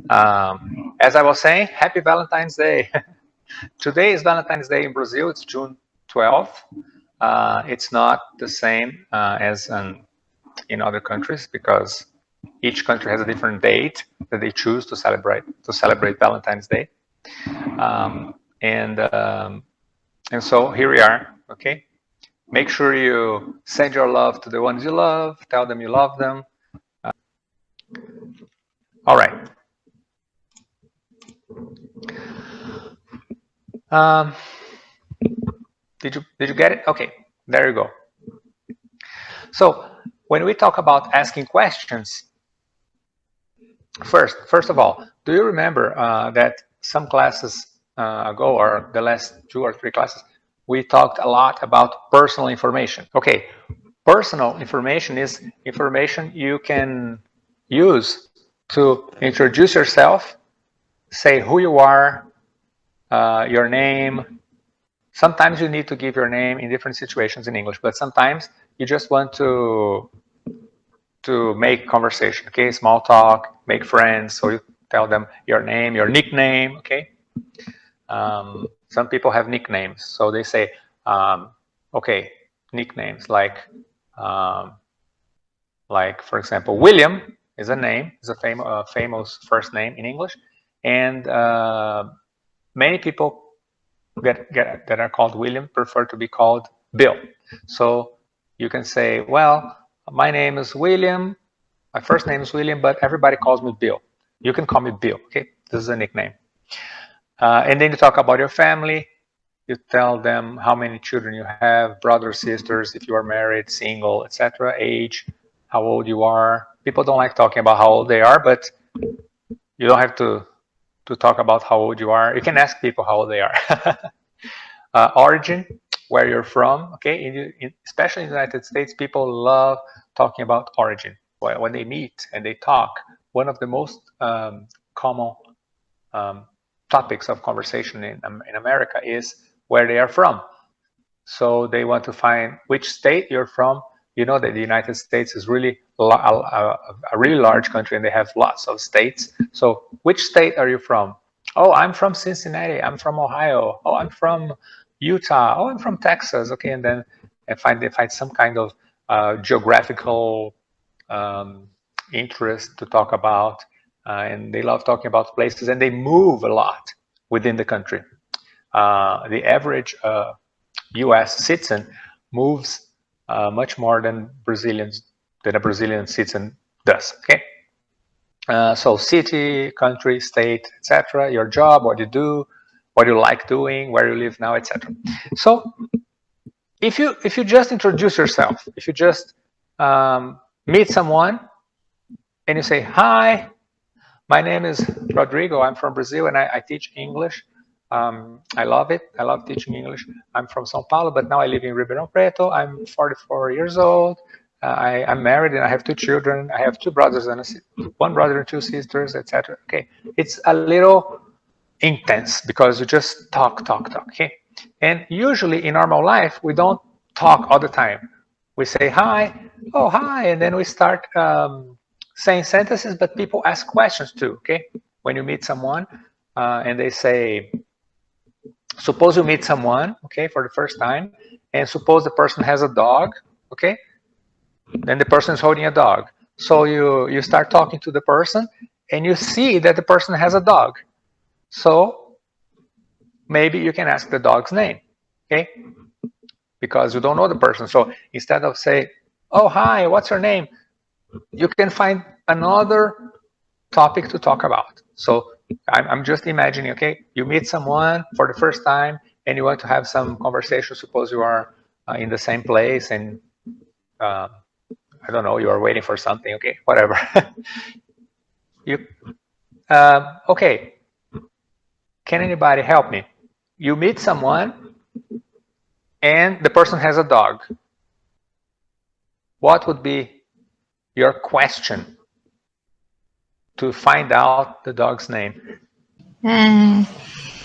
As I was saying, happy Valentine's Day. Today is Valentine's Day in Brazil. It's June 12th. It's not the same as in other countries because each country has a different date that they choose to celebrate Valentine's Day. And so here we are. Okay, make sure you send your love to the ones you love. Tell them you love them. All right. Did you get it? Okay, there you go. So when we talk about asking questions, first of all, do you remember that some classes ago, or the last 2 or 3 classes, we talked a lot about personal information? Okay, personal information is information you can use to introduce yourself, say who you are, your name. Sometimes you need to give your name in different situations in English, but sometimes you just want to make conversation, okay? Small talk, make friends. So you tell them your name, your nickname, okay? Some people have nicknames, so they say, okay, nicknames like for example, William is a name, is a famous first name in English, and many people that are called William prefer to be called Bill. So you can say, well, my name is William, my first name is William, but everybody calls me Bill. You can call me Bill, okay? This is a nickname. And then you talk about your family. You tell them how many children you have, brothers, sisters, if you are married, single, etc. Age, how old you are. People don't like talking about how old they are, but you don't have to talk about how old you are. You can ask people how old they are. Origin, where you're from, okay? Especially in the United States, people love talking about origin. When they meet and they talk, one of the most common topics of conversation in America is where they are from. So they want to find which state you're from. You know that the United States is really a really large country and they have lots of states. So which state are you from? Oh, I'm from Cincinnati. I'm from Ohio. Oh, I'm from Utah. Oh, I'm from Texas. Okay, and then they find some kind of geographical interest to talk about, and they love talking about places, and they move a lot within the country. The average U.S. citizen moves much more than a Brazilian citizen does. Okay, so city, country, state, etc. Your job, what you do, what you like doing, where you live now, etc. So if you just introduce yourself, if you just meet someone and you say, hi, my name is Rodrigo, I'm from Brazil and I teach English. I love it. I love teaching English. I'm from São Paulo, but now I live in Ribeirão Preto. I'm 44 years old. I'm married and I have 2 children. I have 2 brothers and 1 brother and 2 sisters, etc. Okay, it's a little intense because you just talk. Okay, and usually in normal life we don't talk all the time. We say hi, oh hi, and then we start saying sentences, but people ask questions too. Okay, when you meet someone and they say, suppose you meet someone, okay, for the first time, and suppose the person has a dog, okay, then the person is holding a dog. So you start talking to the person and you see that the person has a dog. So maybe you can ask the dog's name, okay, because you don't know the person. So instead of say, oh hi, what's your name, you can find another topic to talk about. So I'm just imagining, okay, you meet someone for the first time and you want to have some conversation. Suppose you are in the same place and I don't know, you are waiting for something, okay, whatever. Okay, can anybody help me? You meet someone and the person has a dog. What would be your question to find out the dog's name?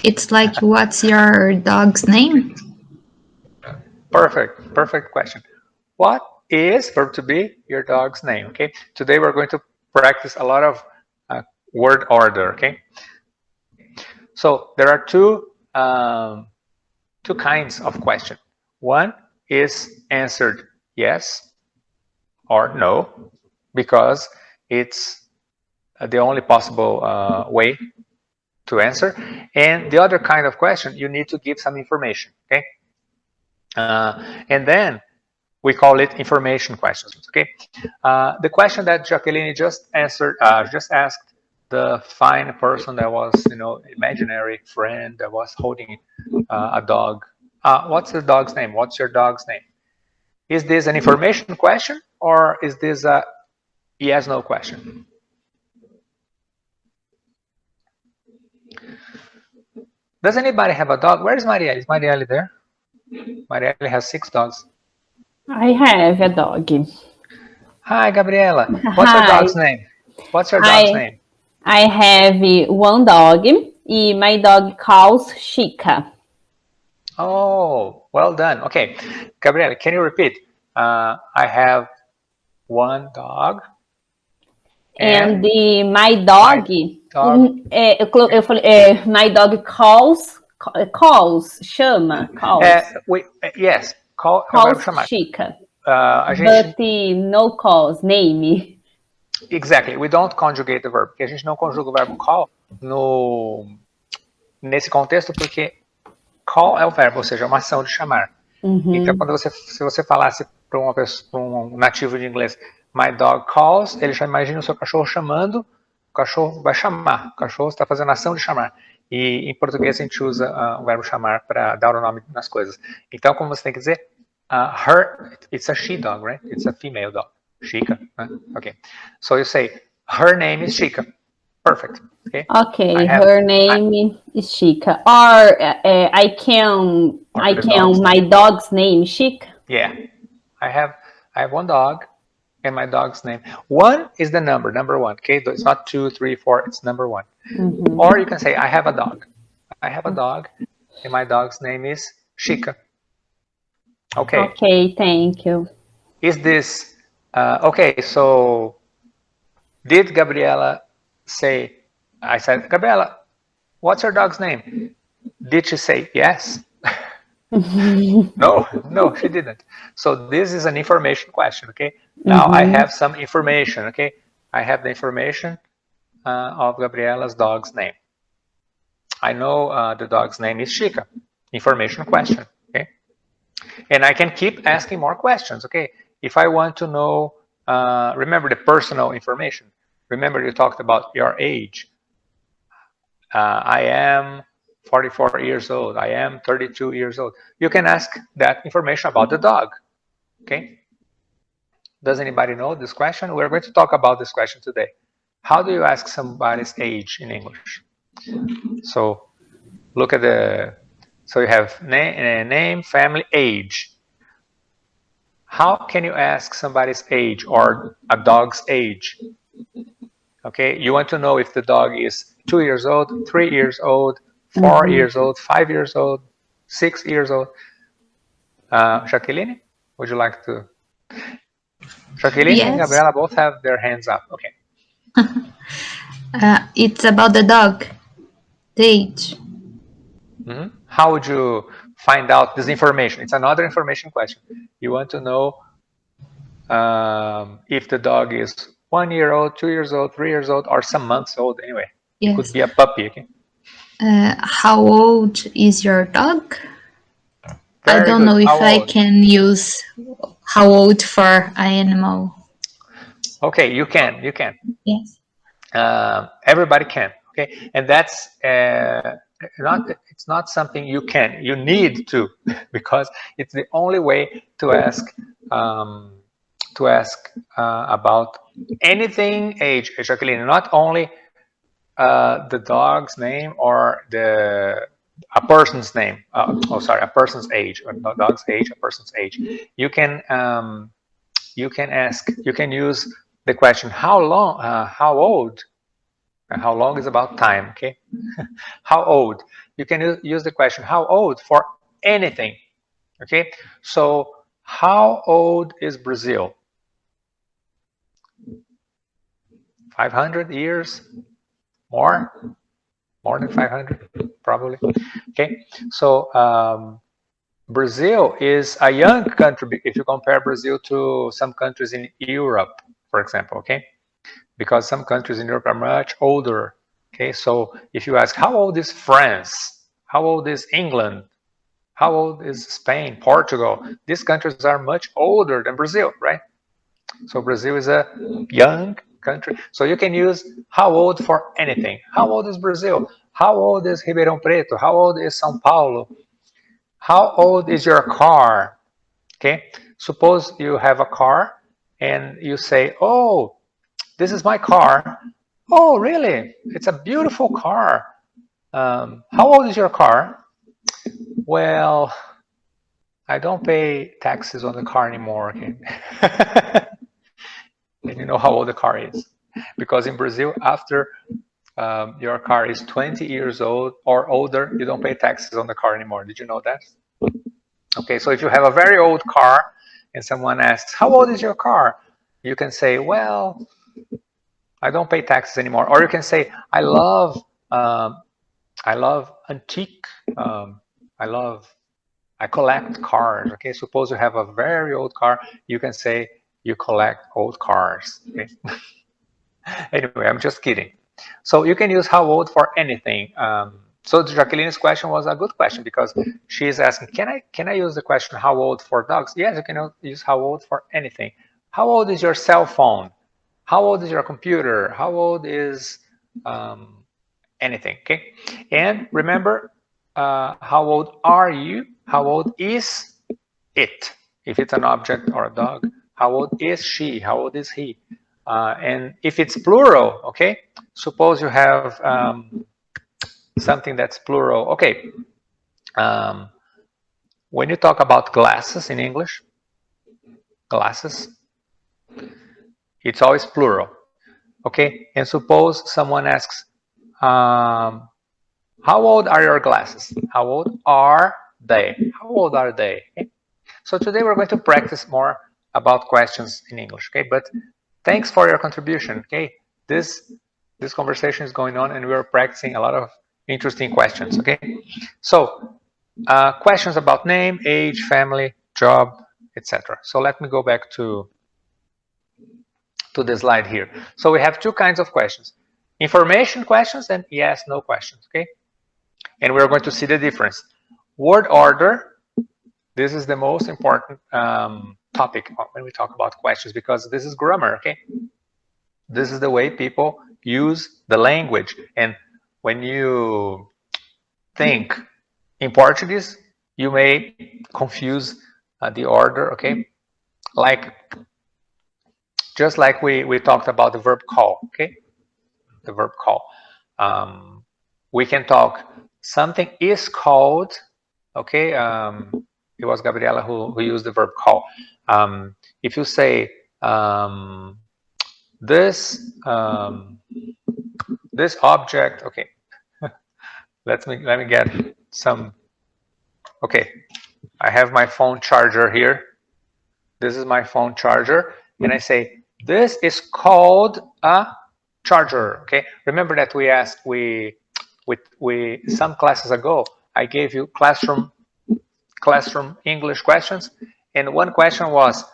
It's like, what's your dog's name? Perfect question. What is, verb to be, your dog's name? Okay, today we're going to practice a lot of word order, okay? So there are two kinds of question. One is answered yes or no, because it's the only possible way to answer. And the other kind of question, you need to give some information, okay? And then we call it information questions, okay? The question that Jacqueline just answered, just asked the fine person that was, imaginary friend that was holding a dog. What's the dog's name? What's your dog's name? Is this an information question, or is this a yes/no question? Does anybody have a dog? Where is Marielle? Is Marielle there? Marielle has 6 dogs. I have a dog. Hi, Gabriela. What's your dog's name? What's your dog's name? I have one dog, and my dog calls Chica. Oh, well done. Okay, Gabriela, can you repeat? I have one dog. And my dog, my dog calls, chama, calls. Yes, calls Chica. But no calls, name. Exactly, we don't conjugate the verb, porque a gente não conjuga o verbo call nesse contexto, porque call é o verbo, ou seja, é uma ação de chamar. Então, se você falasse para um nativo de inglês, my dog calls, ele já imagina o seu cachorro chamando, o cachorro vai chamar, o cachorro está fazendo a ação de chamar. E em português a gente usa o verbo chamar para dar o nome nas coisas. Então, como você tem que dizer, her, it's a she dog, right? It's a female dog. Chica. Okay. So you say, her name is Chica. Perfect. Okay, her name is Chica. Or I can my dog's name Chica. Yeah. I have one dog and my dog's name. 1 is the number 1. Okay, it's not 2, 3, 4. It's number 1. Or you can say, I have a dog. I have a dog and my dog's name is Chica. Okay. Okay, thank you. Is this okay? So did Gabriela say? I said, Gabriela, what's your dog's name? Did she say yes? No, she didn't. So this is an information question, okay? Now I have some information, okay? I have the information of Gabriela's dog's name. I know the dog's name is Chica. Information question, okay? And I can keep asking more questions, okay? If I want to know, remember the personal information. Remember you talked about your age. I am 44 years old. I am 32 years old. You can ask that information about the dog. Okay? Does anybody know this question? We're going to talk about this question today. How do you ask somebody's age in English? So look at so you have name, family, age. How can you ask somebody's age or a dog's age? Okay, you want to know if the dog is 2 years old, 3 years old, 4 years old, 5 years old, 6 years old. Jacqueline, would you like to? Jacqueline and Gabriela both have their hands up. Okay. It's about the dog, the age. How would you find out this information? It's another information question. You want to know if the dog is 1 year old, 2 years old, 3 years old, or some months old anyway. It could be a puppy. Okay. How old is your dog? I don't know if I can use how old for an animal. Okay, you can. Yes. Everybody can. Okay, and that's it's not something you can. You need to, because it's the only way to ask about anything age, Jacqueline. Not only the dog's name or a person's name. A person's age, or not dog's age, a person's age. You can ask. You can use the question how long, how old. How long is about time, okay? How old? You can use the question how old for anything, okay? So how old is Brazil? 500 years? More than 500, probably. Okay, so Brazil is a young country if you compare Brazil to some countries in Europe, for example, okay? Because some countries in Europe are much older, okay? So if you ask, how old is France? How old is England? How old is Spain, Portugal? These countries are much older than Brazil, right? So Brazil is a young country. So you can use how old for anything. How old is Brazil? How old is Ribeirão Preto? How old is São Paulo? How old is your car? Okay, suppose you have a car and you say, oh, this is my car. Oh, really? It's a beautiful car. How old is your car? Well, I don't pay taxes on the car anymore. Okay? And you know how old the car is. Because in Brazil, after your car is 20 years old or older, you don't pay taxes on the car anymore. Did you know that? Okay, so if you have a very old car and someone asks, how old is your car? You can say, well, I don't pay taxes anymore. Or you can say, I love antique, I collect cars. Okay, suppose you have a very old car, you can say you collect old cars. Okay? Anyway, I'm just kidding. So you can use how old for anything. So Jacqueline's question was a good question because she's asking, can I use the question how old for dogs? Yes, you can use how old for anything. How old is your cell phone? How old is your computer? How old is anything? Okay. And remember, how old are you? How old is it? If it's an object or a dog, how old is she? How old is he? And if it's plural, okay, suppose you have something that's plural. Okay, when you talk about glasses in English, glasses, it's always plural. Okay, and suppose someone asks, how old are your glasses? How old are they? How old are they? Okay? So today we're going to practice more about questions in English. Okay, but thanks for your contribution. Okay, this conversation is going on, and we're practicing a lot of interesting questions. Okay, so questions about name, age, family, job, etc. So let me go back to the slide here. So we have two kinds of questions: information questions and yes, no questions. Okay, and we're going to see the difference. Word order. This is the most important topic when we talk about questions because this is grammar. Okay, this is the way people use the language. And when you think in Portuguese, you may confuse the order. Okay, like just like we talked about the verb call. Okay, the verb call. We can talk something is called. Okay, it was Gabriela who used the verb call. If you say this object, okay. let me get some. Okay, I have my phone charger here. This is my phone charger, and I say this is called a charger. Okay, remember that we asked some classes ago. I gave you classroom English questions, and one question was,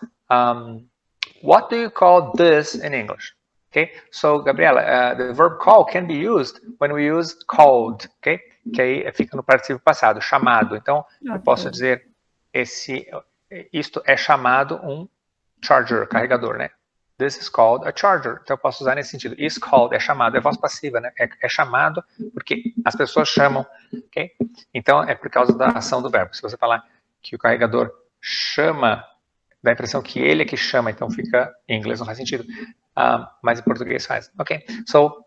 what do you call this in English? Okay, so Gabriela, the verb call can be used when we use called, okay? Que aí fica no participio passado, chamado. Então, eu posso dizer isto é chamado charger, carregador, né? This is called a charger. Então, eu posso usar nesse sentido. Is called é chamado, é voz passiva, né? É chamado porque as pessoas chamam, ok? Então, é por causa da ação do verbo. Se você falar que o carregador chama, dá a impressão que ele é que chama, então fica em inglês, não faz sentido. Mas em português faz. Ok? So,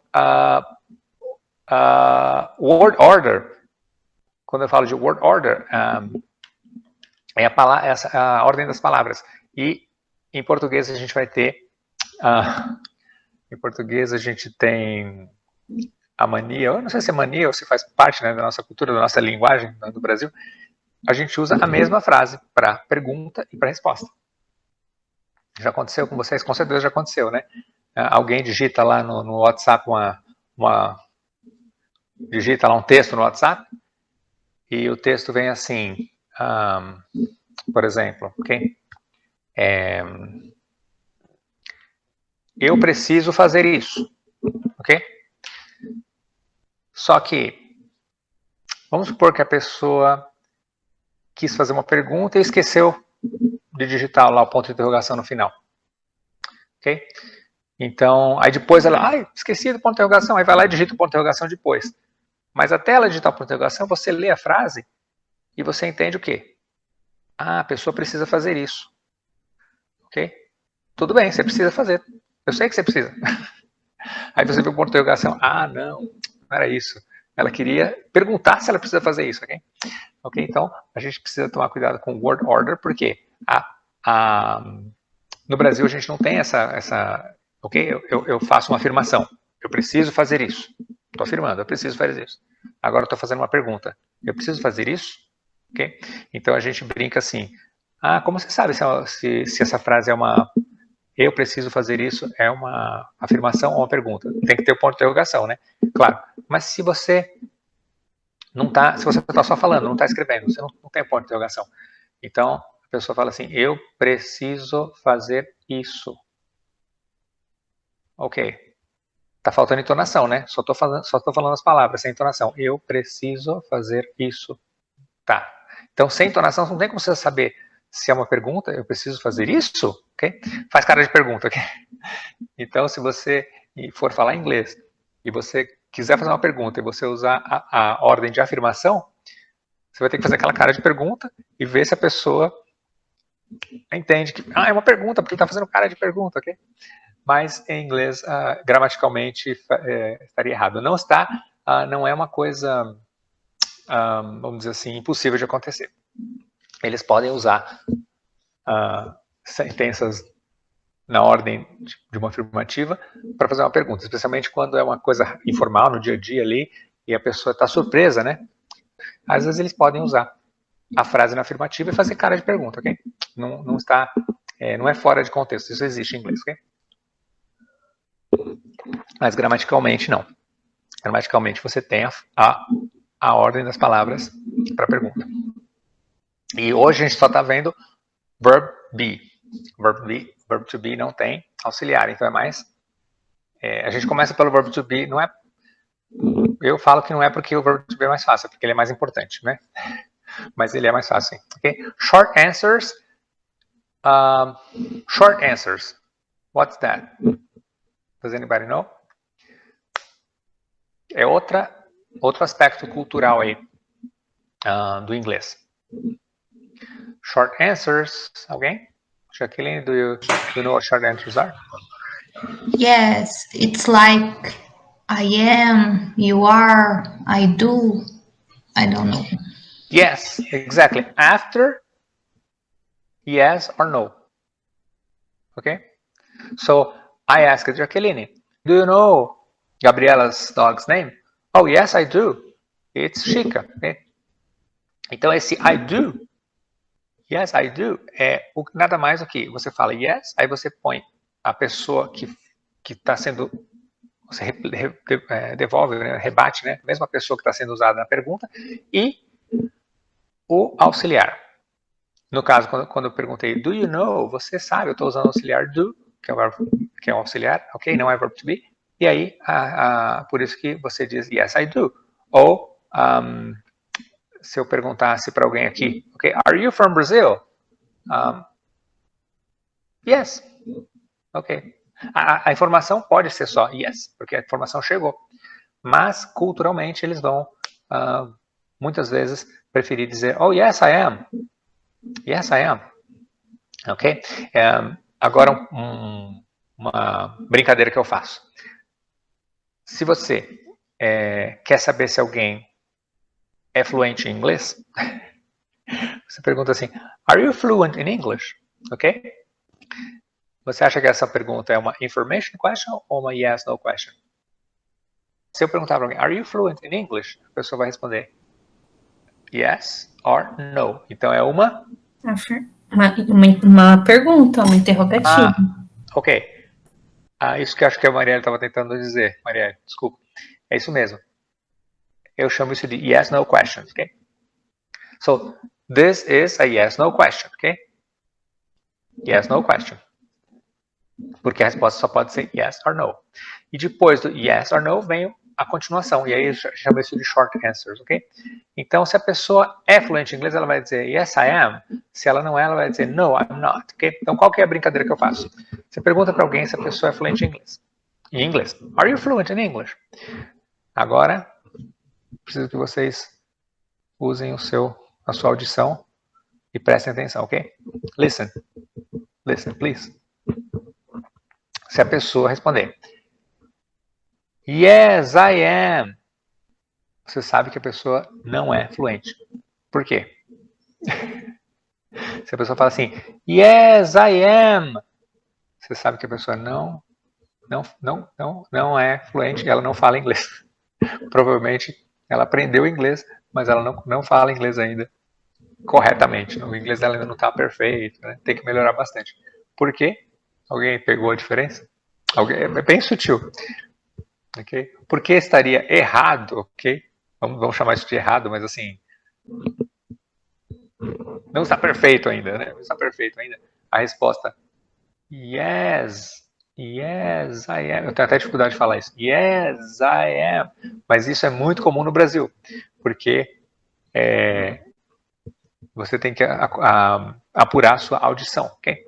word order. Quando eu falo de word order, é a ordem das palavras. E em português a gente vai ter em português a gente tem a mania, eu não sei se é mania ou se faz parte, né, da nossa cultura, da nossa linguagem do Brasil, a gente usa a mesma frase para pergunta e para resposta. Já aconteceu com vocês? Com certeza já aconteceu, né? Alguém digita lá no WhatsApp digita lá um texto no WhatsApp e o texto vem assim, por exemplo, ok? Eu preciso fazer isso, ok? Só que, vamos supor que a pessoa quis fazer uma pergunta e esqueceu de digitar lá o ponto de interrogação no final, ok? Então, aí depois ela, esqueci do ponto de interrogação, aí vai lá e digita o ponto de interrogação depois. Mas até ela digitar o ponto de interrogação, você lê a frase e você entende o quê? A pessoa precisa fazer isso, ok? Tudo bem, você precisa fazer. Eu sei que você precisa. Aí você vê o ponto de interrogação, não era isso. Ela queria perguntar se ela precisa fazer isso, ok? Ok, então a gente precisa tomar cuidado com o word order, porque no Brasil a gente não tem essa ok? Eu faço uma afirmação, eu preciso fazer isso. Estou afirmando, eu preciso fazer isso. Agora eu estou fazendo uma pergunta, eu preciso fazer isso? Ok? Então a gente brinca assim, como você sabe se essa frase é uma eu preciso fazer isso, é uma afirmação ou uma pergunta? Tem que ter o ponto de interrogação, né? Claro, mas se você se você está só falando, não está escrevendo, você não tem ponto de interrogação. Então, a pessoa fala assim, eu preciso fazer isso. Ok. Tá faltando entonação, né? Só tô falando as palavras, sem entonação. Eu preciso fazer isso. Tá. Então, sem entonação, não tem como você saber se é uma pergunta, eu preciso fazer isso? Ok? Faz cara de pergunta, ok? Então, se você for falar inglês e você quiser fazer uma pergunta e você usar a ordem de afirmação, você vai ter que fazer aquela cara de pergunta e ver se a pessoa entende que é uma pergunta, porque ele está fazendo cara de pergunta, ok? Mas em inglês, gramaticalmente, estaria errado. Não está, não é uma coisa, vamos dizer assim, impossível de acontecer. Eles podem usar sentenças na ordem de uma afirmativa para fazer uma pergunta, especialmente quando é uma coisa informal no dia a dia ali e a pessoa está surpresa, né? Às vezes eles podem usar a frase na afirmativa e fazer cara de pergunta, ok? Não está, não é fora de contexto, isso existe em inglês, ok? Mas gramaticalmente não. Gramaticalmente você tem a ordem das palavras para a pergunta. E hoje a gente só está vendo verb be. Verb to be não tem auxiliar, então é mais... a gente começa pelo verb to be, não é... Eu falo que não é porque o verb to be é mais fácil, é porque ele é mais importante, né? Mas ele é mais fácil, ok? Short answers. Short answers. What's that? Does anybody know? É outro aspecto cultural aí do inglês. Short answers. Alguém? Jacqueline, do you know what short answers are? Yes, it's like I am, you are, I do. I don't know. Yes, exactly. After yes or no. Okay? So I asked Jacqueline, do you know Gabriela's dog's name? Oh, yes, I do. It's Chica. Okay? Então esse I do, yes, I do, nada mais do que você fala yes, aí você põe a pessoa que está sendo, você devolve, né, rebate, né, a mesma pessoa que está sendo usada na pergunta, e o auxiliar. No caso, quando eu perguntei, do you know, você sabe, eu estou usando o auxiliar do, que é um auxiliar, ok, não é verb to be, e aí, por isso que você diz yes, I do. Ou, se eu perguntasse para alguém aqui, ok, are you from Brazil? Yes. Ok. A informação pode ser só yes, porque a informação chegou. Mas, culturalmente, eles vão, muitas vezes, preferir dizer, oh, yes, I am. Yes, I am. Ok? Agora, uma brincadeira que eu faço. Se você quer saber se alguém é fluente em inglês, você pergunta assim, are you fluent in English? Ok? Você acha que essa pergunta é uma information question ou uma yes, no question? Se eu perguntar para alguém, are you fluent in English? A pessoa vai responder yes or no. Então é uma pergunta, uma interrogativa. Ok. Isso que eu acho que a Marielle estava tentando dizer. Marielle, desculpa. É isso mesmo. eu chamo isso de yes, no question, ok? So, this is a yes, no question, ok? Yes, no question. Porque a resposta só pode ser yes or no. E depois do yes or no vem a continuação. E aí eu chamo isso de short answers, ok? Então, se a pessoa é fluente em inglês, ela vai dizer yes, I am. Se ela não é, ela vai dizer no, I'm not, ok? Então, qual que é a brincadeira que eu faço? Você pergunta para alguém se a pessoa é fluente em inglês. Em inglês. Are you fluent in English? Agora, preciso que vocês usem a sua audição e prestem atenção, ok? Listen. Listen, please. Se a pessoa responder yes, I am, você sabe que a pessoa não é fluente. Por quê? Se a pessoa fala assim, yes, I am, você sabe que a pessoa não é fluente, ela não fala inglês. Provavelmente ela aprendeu inglês, mas ela não fala inglês ainda corretamente. O inglês dela ainda não está perfeito, né? Tem que melhorar bastante. Por quê? Alguém pegou a diferença? É bem sutil. Okay? Por que estaria errado? Ok? Vamos chamar isso de errado, mas assim, não está perfeito ainda, né? Não está perfeito ainda. A resposta, yes, yes, I am. Eu tenho até dificuldade de falar isso. Yes, I am. Mas isso é muito comum no Brasil, porque você tem que apurar a sua audição, ok?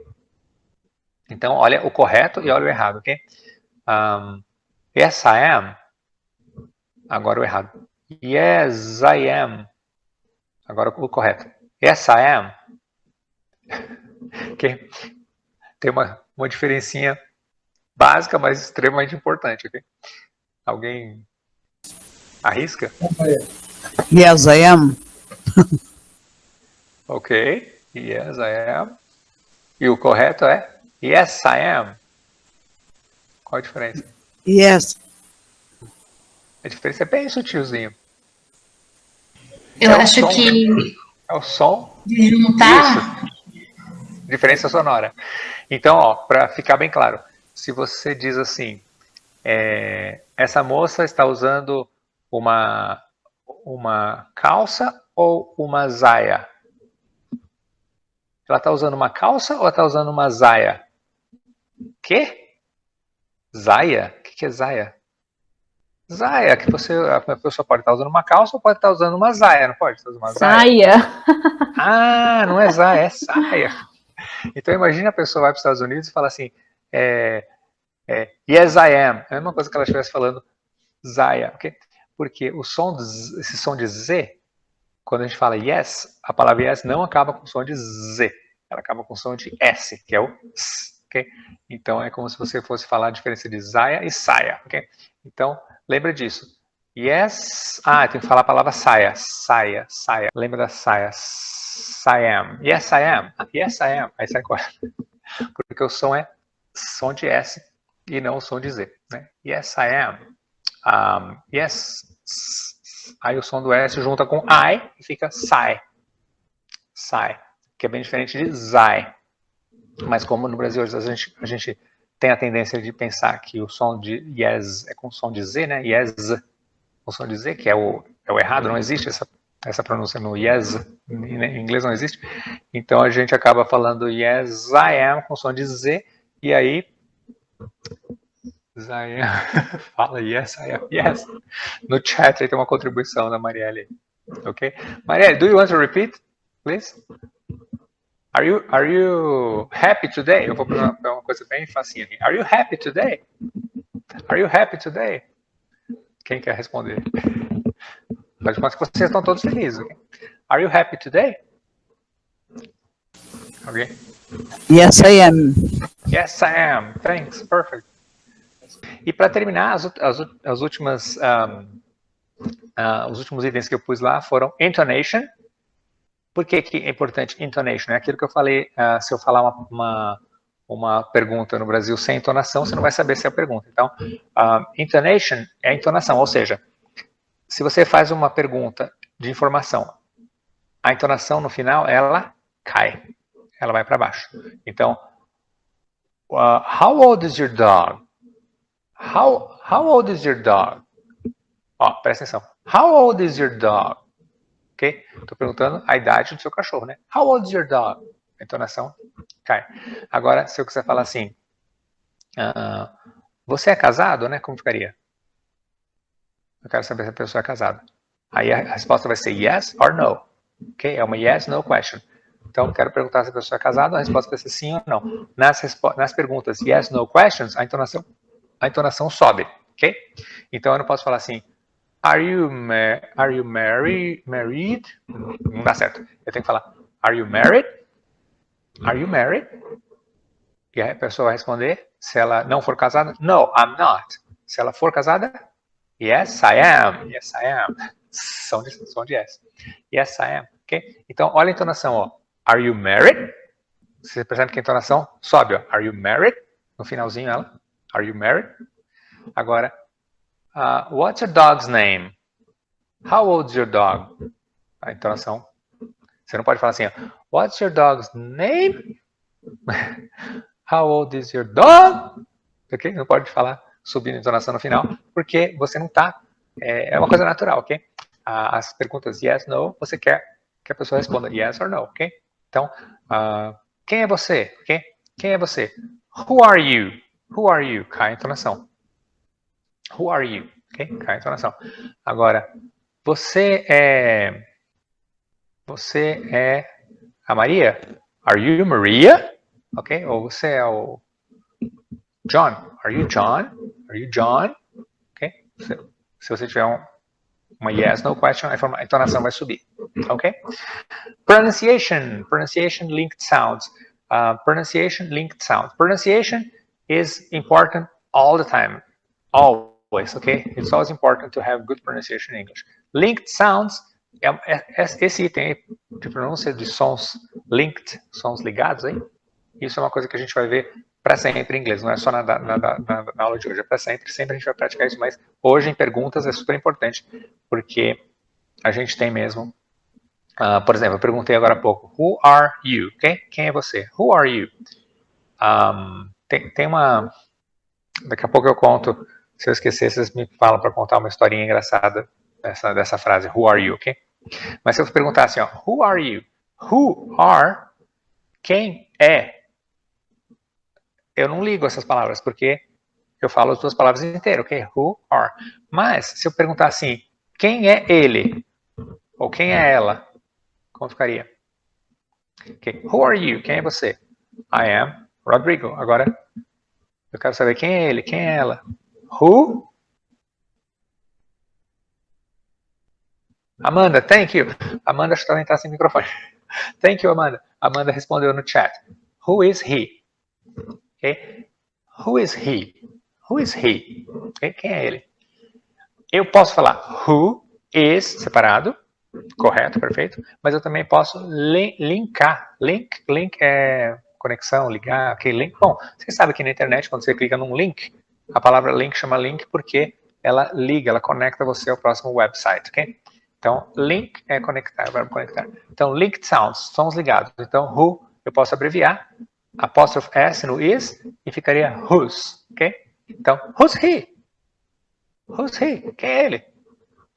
Então, olha o correto e olha o errado, ok? Yes, I am. Agora o errado. Yes, I am. Agora o correto. Yes, I am. Ok? Tem uma diferencinha básica, mas extremamente importante, ok? Alguém arrisca? Yes, I am. Ok. Yes, I am. E o correto é yes, I am. Qual a diferença? Yes. A diferença é bem sutilzinho. Eu acho que é o som de juntar. Isso. Diferença sonora. Então, ó, para ficar bem claro, se você diz assim, essa moça está usando uma calça ou uma saia? Ela está usando uma calça ou está usando uma saia? Quê? Saia? O que é saia? Saia, que a pessoa pode estar usando uma calça ou pode estar usando uma saia, não pode estar usando uma saia? Ah, não é saia, é saia. Então imagina a pessoa vai para os Estados Unidos e fala assim, yes I am, é a mesma coisa que ela estivesse falando saia, ok? Porque esse som de Z, quando a gente fala yes, a palavra yes não acaba com som de Z, ela acaba com som de S, que é o S, ok? Então é como se você fosse falar a diferença de saia e saia, ok? Então, lembra disso. Yes, tem que falar a palavra saia, saia, saia. Lembra da saia, I am. Yes, I am. Yes, I am. Aí sai correto. Porque o som é som de S e não o som de Z, né? Yes, I am. Yes. Aí o som do S junta com I e fica sai. Sai. Que é bem diferente de zai. Mas como no Brasil a gente tem a tendência de pensar que o som de yes é com som de Z, né? Yes, com som de Z, que é o errado, não existe essa pronúncia no yes, em inglês não existe. Então a gente acaba falando yes, I am, com som de Z, e aí I am, fala yes, I am, yes. No chat aí tem uma contribuição da Marielle, ok? Marielle, do you want to repeat, please? Are you happy today? Eu vou para uma coisa bem facinha aqui. Are you happy today? Are you happy today? Quem quer responder? Mas que vocês estão todos felizes. Okay? Are you happy today? Okay. Yes, I am. Yes, I am. Thanks. Perfect. E para terminar, os últimos itens que eu pus lá foram intonation. Por que é importante intonation? É aquilo que eu falei, se eu falar uma pergunta no Brasil sem entonação, você não vai saber se é a pergunta. Então, intonation é a entonação, ou seja, se você faz uma pergunta de informação, a entonação no final, ela cai. Ela vai para baixo. Então, how old is your dog? How old is your dog? Ó, presta atenção. How old is your dog? Ok? Tô perguntando a idade do seu cachorro, né? How old is your dog? A entonação cai. Agora, se eu quiser falar assim, você é casado, né? Como ficaria? Eu quero saber se a pessoa é casada. Aí a resposta vai ser yes or no. Ok? É uma yes, no question. Então, quero perguntar se a pessoa é casada, a resposta vai ser sim ou não. Nas perguntas yes, no questions, a entonação sobe. Ok? Então, eu não posso falar assim, Are you married? Não dá certo. Eu tenho que falar, are you married? Are you married? E a pessoa vai responder, se ela não for casada, no, I'm not. Se ela for casada, yes, I am. Yes, I am. Som de yes. Yes, I am. Okay? Então, olha a entonação, ó. Are you married? Você percebe que a entonação sobe, ó. Are you married? No finalzinho ela. Are you married? Agora, what's your dog's name? How old's your dog? A entonação. Você não pode falar assim, ó, what's your dog's name? How old is your dog? Ok? Não pode falar subindo a entonação no final, porque você não está... É uma coisa natural, ok? As perguntas yes, no, você quer que a pessoa responda yes or no, ok? Então, quem é você? Ok? Quem é você? Who are you? Who are you? Cai a entonação. Who are you? Ok? Cai a entonação. Agora, você é a Maria? Are you Maria? Ok? Ou você é o John? Are you John? Are you John? Ok? Se você tiver uma yes, no question, a entonação vai subir. Ok? Pronunciation linked sounds. Pronunciation linked sounds. Pronunciation is important all the time. Always, okay? It's always important to have good pronunciation in English. Linked sounds, esse item de pronúncia de sons linked, sons ligados, hein? Isso é uma coisa que a gente vai ver para sempre em inglês, não é só na aula de hoje, é para sempre, sempre a gente vai praticar isso, mas hoje em perguntas é super importante, porque a gente tem mesmo, por exemplo, eu perguntei agora há pouco, who are you? Okay? Quem é você? Who are you? Tem uma... Daqui a pouco eu conto, se eu esquecer, vocês me falam para contar uma historinha engraçada dessa frase, who are you, ok? Mas se eu perguntar assim, ó, who are you? Who are, quem é? Eu não ligo essas palavras, porque eu falo as duas palavras inteiras, ok? Who are. Mas, se eu perguntar assim, quem é ele? Ou quem é ela? Como ficaria? Okay. Who are you? Quem é você? I am Rodrigo. Agora, eu quero saber quem é ele, quem é ela. Who? Amanda, thank you. Amanda acho que ela entrar sem microfone. Thank you, Amanda. Amanda respondeu no chat. Who is he? Okay? Who is he? Who is he? Okay? Quem é ele? Eu posso falar who is separado, correto, perfeito, mas eu também posso linkar. Link é conexão, ligar, ok, link. Bom, você sabe que na internet, quando você clica num link, a palavra link chama link porque ela liga, ela conecta você ao próximo website, ok? Então, link é conectar, verbo conectar. Então, linked sounds, sons ligados. Então, who, eu posso abreviar, apóstrofe S no is, e ficaria whose, ok? Então, who's he? Who's he? Quem é ele?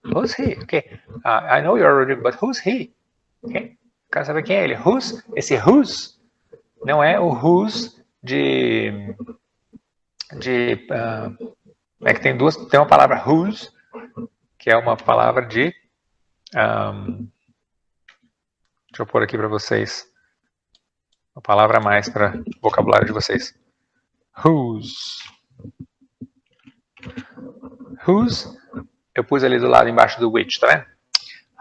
Who's he? Ok. I know you're Rodrigo, but who's he? Ok? Quero saber quem é ele. Who's? Esse who's não é o who's é que tem uma palavra who's, que é uma palavra de... deixa eu pôr aqui para vocês uma palavra a mais para o vocabulário de vocês. Whose. Whose, eu pus ali do lado embaixo do which, tá vendo?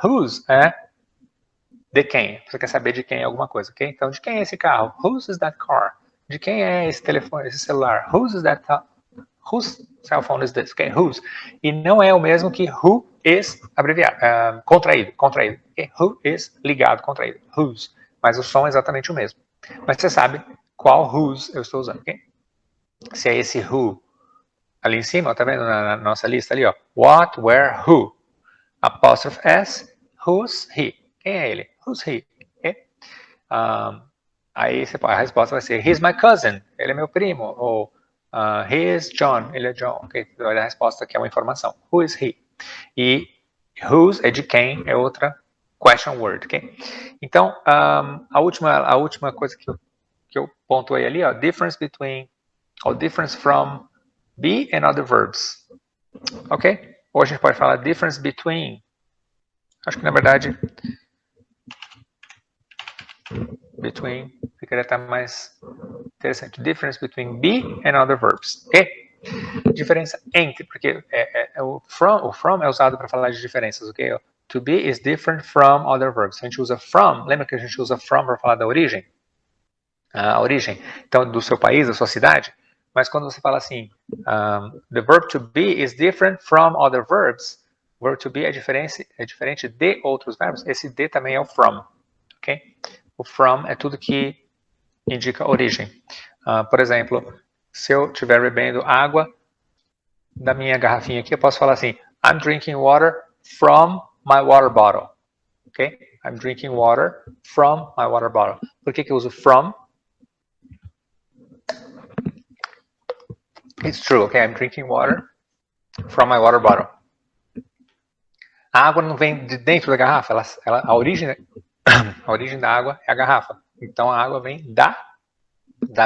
Whose é de quem. Você quer saber de quem é alguma coisa, ok? Então, de quem é esse carro? Whose is that car? De quem é esse telefone, esse celular? Whose is that... Whose cell phone is this? Okay? Whose. E não é o mesmo que who is abreviado, contraído. Okay? Who is ligado, contraído. Whose. Mas o som é exatamente o mesmo. Mas você sabe qual whose eu estou usando, ok? Se é esse who ali em cima, tá vendo na nossa lista ali, ó. What, where, who. Apóstrofe S, who's he. Quem é ele? Who's he? Okay? Aí a resposta vai ser, he's my cousin. Ele é meu primo. Ou he is John. Ele é John. Okay? Olha a resposta que é uma informação. Who is he? E whose é de quem, é outra question word, ok? Então, a última coisa que eu pontuei ali, ó, difference between, or difference from be and other verbs, ok? Ou a gente pode falar difference between, acho que na verdade, between, ficaria até mais interessante, difference between be and other verbs, ok? Diferença entre, porque o from é usado para falar de diferenças, ok? To be is different from other verbs. A gente usa from, lembra que a gente usa from para falar da origem? A origem, então, do seu país, da sua cidade. Mas quando você fala assim, the verb to be is different from other verbs, o verb to be é diferente de outros verbos, esse de também é o from, ok? O from é tudo que indica origem. Por exemplo, se eu estiver bebendo água da minha garrafinha aqui, eu posso falar assim, I'm drinking water from my water bottle, ok? I'm drinking water from my water bottle. Por que eu uso from? It's true, okay? I'm drinking water from my water bottle. A água não vem de dentro da garrafa, a origem da água é a garrafa. Então a água vem da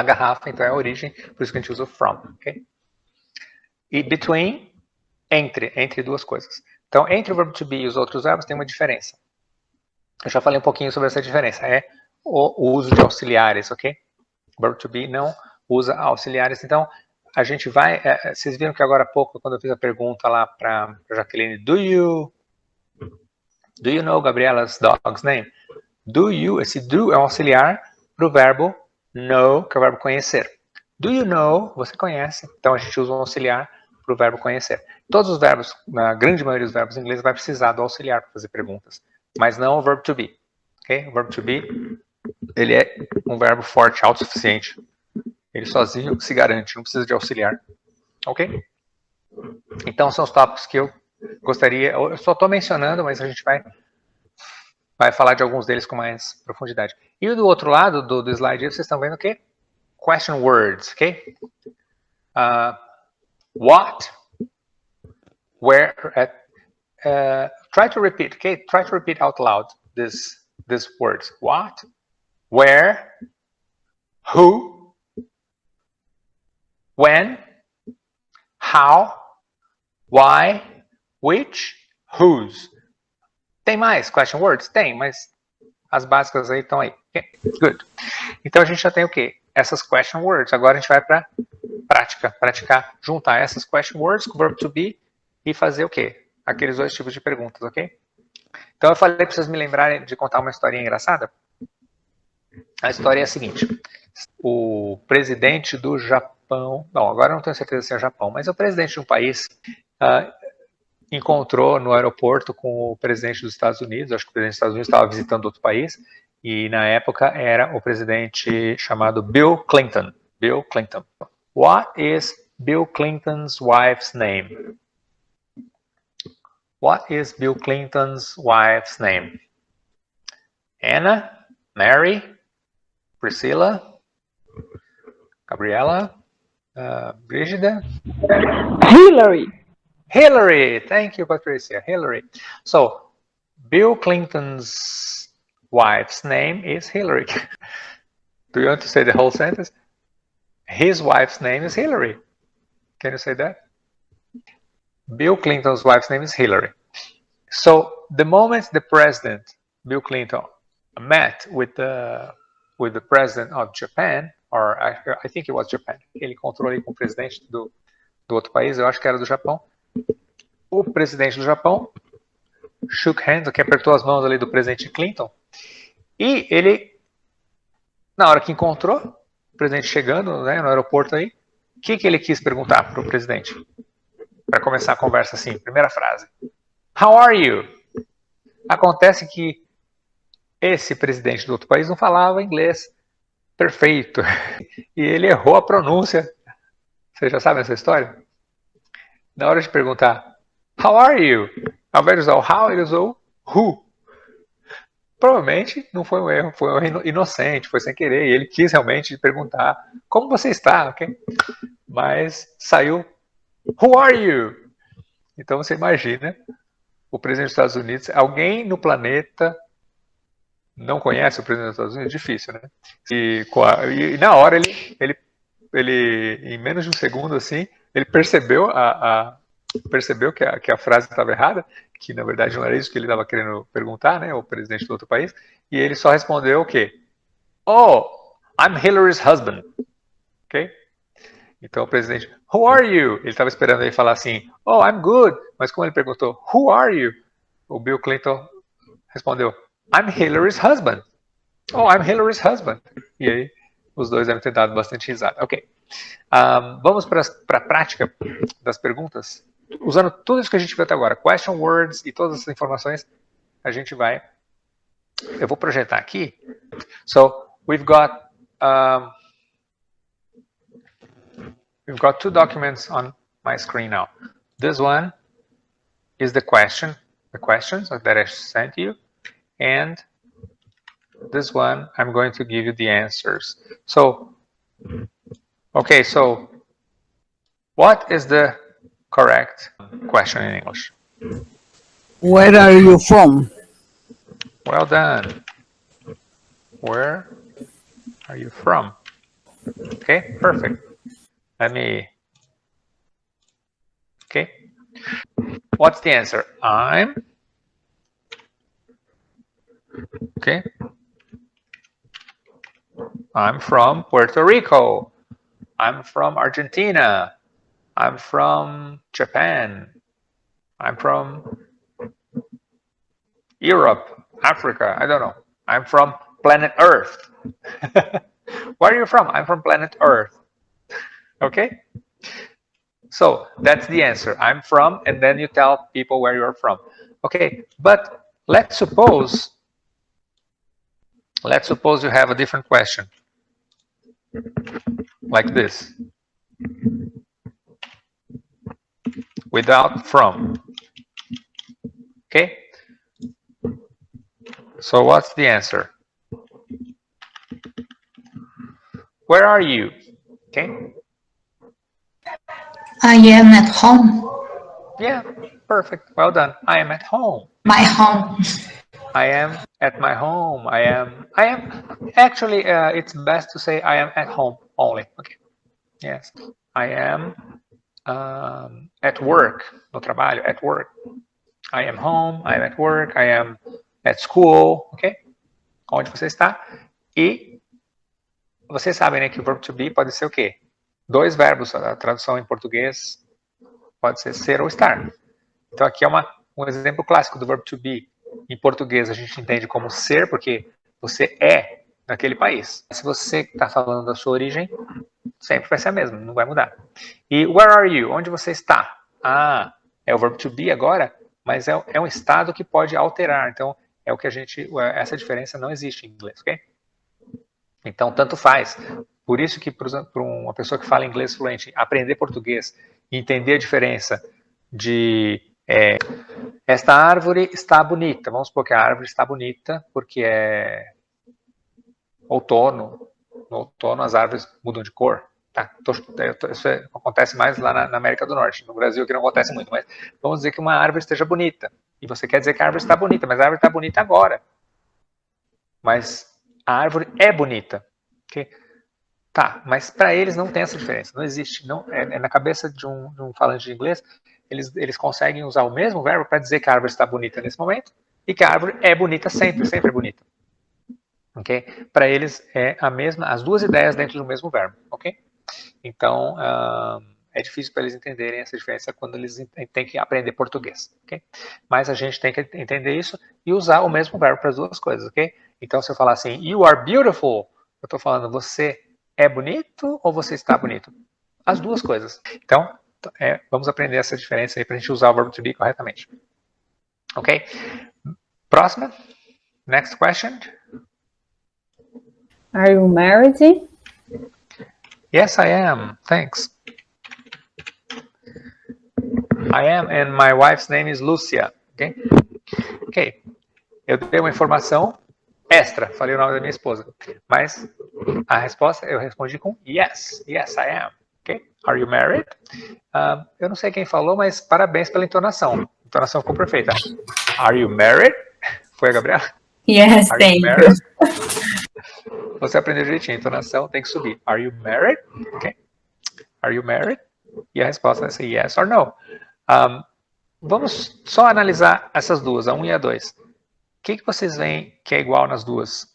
garrafa, então é a origem, por isso que a gente usa o from, ok? E between, entre duas coisas. Então, entre o verbo to be e os outros verbos tem uma diferença. Eu já falei um pouquinho sobre essa diferença. É o uso de auxiliares, ok? O verbo to be não usa auxiliares. Então, a gente vai... vocês viram que agora há pouco, quando eu fiz a pergunta lá para Jaqueline, do you know Gabriela's dog's name? Do you, esse do é um auxiliar para o verbo know, que é o verbo conhecer. Do you know, você conhece. Então, a gente usa um auxiliar para o verbo conhecer. Todos os verbos, na grande maioria dos verbos em inglês, vai precisar do auxiliar para fazer perguntas. Mas não o verbo to be. Okay? O verbo to be, ele é um verbo forte, autossuficiente. Ele sozinho se garante, não precisa de auxiliar. Ok? Então, são os tópicos que eu gostaria... Eu só estou mencionando, mas a gente vai falar de alguns deles com mais profundidade. E do outro lado do slide, vocês estão vendo o quê? Question words, ok? What, where, try to repeat, okay? Try to repeat out loud these words. What, where, who, when, how, why, which, whose. Tem mais question words? Tem, mas as básicas aí estão aí. Okay? Good. Então a gente já tem o quê? Essas question words. Agora a gente vai para prática, praticar, juntar essas question words com o verbo to be e fazer o quê? Aqueles dois tipos de perguntas, ok? Então eu falei para vocês me lembrarem de contar uma historinha engraçada. A história é a seguinte. O presidente do Japão... Não, agora eu não tenho certeza se é o Japão, mas o presidente de um país encontrou no aeroporto com o presidente dos Estados Unidos. Acho que o presidente dos Estados Unidos estava visitando outro país. E na época era o presidente chamado Bill Clinton. Bill Clinton. What is Bill Clinton's wife's name? What is Bill Clinton's wife's name? Anna, Mary, Priscilla, Gabriela, Brigida? Hillary. Hillary. Thank you, Patricia. Hillary. So, Bill Clinton's wife's name is Hillary. Do you want to say the whole sentence? His wife's name is Hillary. Can you say that? Bill Clinton's wife's name is Hillary. So the moment the president, Bill Clinton, met with the president of Japan, or I think it was Japan, ele encontrou ali com o presidente do outro país, eu acho que era do Japão. O presidente do Japão shook hands, que apertou as mãos ali do presidente Clinton, e ele, na hora que encontrou o presidente chegando, né, no aeroporto aí, o que ele quis perguntar para o presidente? Para começar a conversa assim, primeira frase. How are you? Acontece que esse presidente do outro país não falava inglês perfeito. E ele errou a pronúncia. Vocês já sabem essa história? Na hora de perguntar, how are you? Ao invés de usar o how, ele usou who. Provavelmente não foi um erro, foi um erro inocente, foi sem querer. E ele quis realmente perguntar, como você está? Okay? Mas saiu, who are you? Então você imagina o presidente dos Estados Unidos, alguém no planeta não conhece o presidente dos Estados Unidos? Difícil, né? E na hora ele, em menos de um segundo, assim, ele percebeu percebeu que a frase estava errada, que na verdade não era isso que ele estava querendo perguntar, né? O presidente do outro país, e ele só respondeu o quê? Oh, I'm Hillary's husband. Ok? Então o presidente, who are you? Ele estava esperando ele falar assim, oh, I'm good. Mas como ele perguntou, who are you? O Bill Clinton respondeu, I'm Hillary's husband. Oh, I'm Hillary's husband. E aí os dois devem ter dado bastante risada. Ok. Vamos para a prática das perguntas. Usando tudo isso que a gente viu até agora, question words e todas as informações, a gente vai... Eu vou projetar aqui. So, we've got two documents on my screen now. This one is the questions that I sent you, and this one I'm going to give you the answers. So, okay, so what is the correct question in English? Where are you from? Well done. Where are you from? Okay, perfect. Okay. What's the answer? Okay. I'm from Puerto Rico. I'm from Argentina. I'm from Japan. I'm from Europe, Africa, I don't know. I'm from planet Earth. Where are you from? I'm from planet Earth. Okay? So that's the answer. I'm from, and then you tell people where you're from. Okay, but let's suppose you have a different question. Like this. Without from. Okay? So what's the answer? Where are you? Okay? I am at home. Yeah, perfect. Well done. I am at home. My home. I am at my home. I am actually it's best to say I am at home only. Okay. Yes. I am at work. No trabalho, at work. I am home, I am at work, I am at school, ok? Onde você está. E vocês sabem, né, que o verbo to be pode ser o quê? Dois verbos, a tradução em português pode ser ou estar. Então aqui é um exemplo clássico do verbo to be. Em português a gente entende como ser, porque você é naquele país. Se você está falando da sua origem, sempre vai ser a mesma, não vai mudar. E where are you? Onde você está? É o verbo to be agora, mas é um estado que pode alterar. Então, é o que essa diferença não existe em inglês, ok? Então, tanto faz. Por isso que para uma pessoa que fala inglês fluente, aprender português e entender a diferença de esta árvore está bonita. Vamos supor que a árvore está bonita porque é outono. No outono as árvores mudam de cor. Tá? Isso acontece mais lá na América do Norte. No Brasil que não acontece muito, mas vamos dizer que uma árvore esteja bonita. E você quer dizer que a árvore está bonita, mas a árvore está bonita agora. Mas a árvore é bonita. Okay? Tá, mas para eles não tem essa diferença. Não existe. Não, na cabeça de um falante de inglês, eles conseguem usar o mesmo verbo para dizer que a árvore está bonita nesse momento e que a árvore é bonita sempre, sempre é bonita. Okay? Para eles é as duas ideias dentro do mesmo verbo. Ok? Então, é difícil para eles entenderem essa diferença quando eles têm que aprender português, ok? Mas a gente tem que entender isso e usar o mesmo verbo para as duas coisas, ok? Então, se eu falar assim, you are beautiful, eu estou falando, você é bonito ou você está bonito? As duas coisas. Então, vamos aprender essa diferença aí para a gente usar o verbo to be corretamente. Ok? Próxima. Next question. Are you married? Yes, I am. Thanks. I am, and my wife's name is Lucia. Okay? Ok. Eu dei uma informação extra, falei o nome da minha esposa. Mas a resposta eu respondi com yes. Yes, I am. ok? Are you married? Eu não sei quem falou, mas parabéns pela entonação. A entonação ficou perfeita. Are you married? Foi a Gabriela? Yes, Are thank you you. married? Você aprendeu direitinho, a entonação tem que subir. Are you married? Ok? Are you married? E a resposta vai ser yes or no. Vamos só analisar essas duas, a 1 e a 2. O que vocês veem que é igual nas duas?